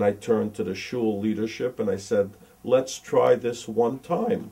and I turned to the shul leadership and I said, let's try this one time.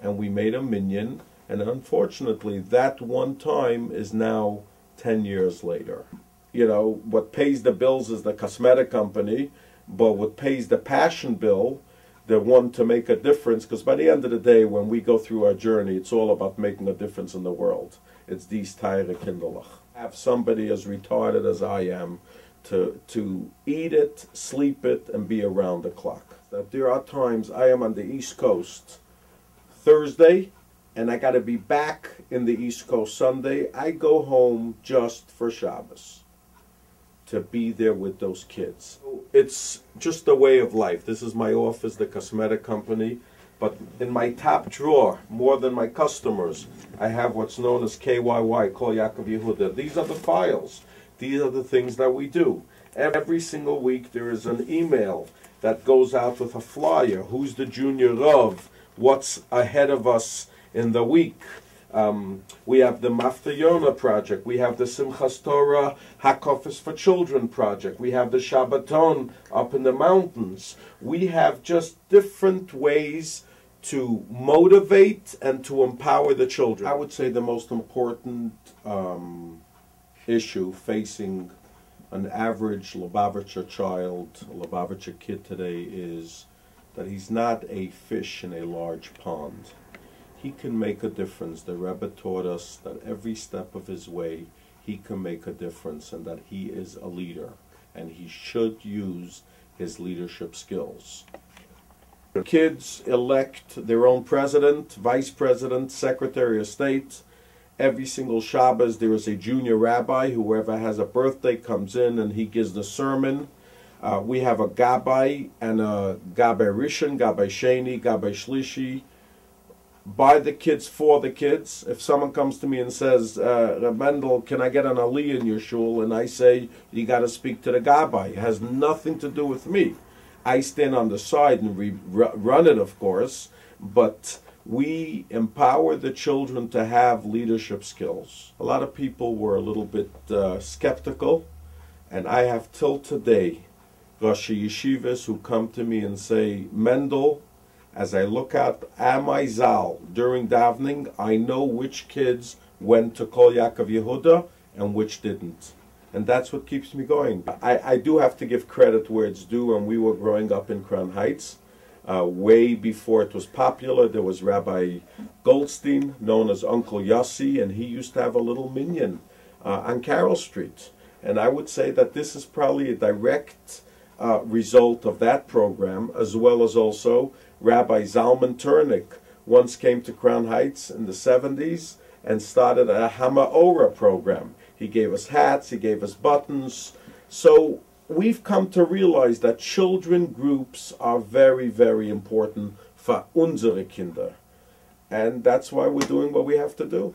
And we made a minyan, and unfortunately that one time is now 10 years later. You know, what pays the bills is the cosmetic company, but what pays the passion bill, the one to make a difference, because by the end of the day, when we go through our journey, it's all about making a difference in the world. It's these teire kinderlach. Have somebody as retarded as I am to eat it, sleep it, and be around the clock. That there are times I am on the East Coast Thursday, and I got to be back in the East Coast Sunday. I go home just for Shabbos to be there with those kids. It's just a way of life. This is my office, the cosmetic company, but in my top drawer, more than my customers, I have what's known as KYY, Kol Yaakov Yehuda. These are the files. These are the things that we do. Every single week there is an email that goes out with a flyer. Who's the junior Rav? What's ahead of us in the week? We have the Mafta Yona project. We have the Simchas Torah Hakofis for Children project. We have the Shabbaton up in the mountains. We have just different ways to motivate and to empower the children. I would say the most important issue facing an average Lubavitcher child, a Lubavitcher kid today, is that he's not a fish in a large pond. He can make a difference. The Rebbe taught us that every step of his way he can make a difference, and that he is a leader and he should use his leadership skills. Kids elect their own president, vice president, secretary of state. Every single Shabbos there is a junior rabbi. Whoever has a birthday comes in and he gives the sermon. We have a gabbai and a gabbai rishon, gabbai sheni, gabbai shlishi. By the kids, for the kids. If someone comes to me and says, Reb Mendel, can I get an aliyah in your shul? And I say, you got to speak to the gabbai. It has nothing to do with me. I stand on the side and run it, of course, but we empower the children to have leadership skills. A lot of people were a little bit skeptical, and I have till today Rashi Yeshivas who come to me and say, Mendel, as I look out at my zal during davening, I know which kids went to Kol Yaakov Yehuda and which didn't. And that's what keeps me going. I do have to give credit where it's due. When we were growing up in Crown Heights, way before it was popular, there was Rabbi Goldstein, known as Uncle Yossi, and he used to have a little minyan on Carroll Street. And I would say that this is probably a direct result of that program, as well as also Rabbi Zalman Turnik once came to Crown Heights in the 70s and started a Hamaora program. He gave us hats, he gave us buttons. So we've come to realize that children groups are very, very important for unsere Kinder. And that's why we're doing what we have to do.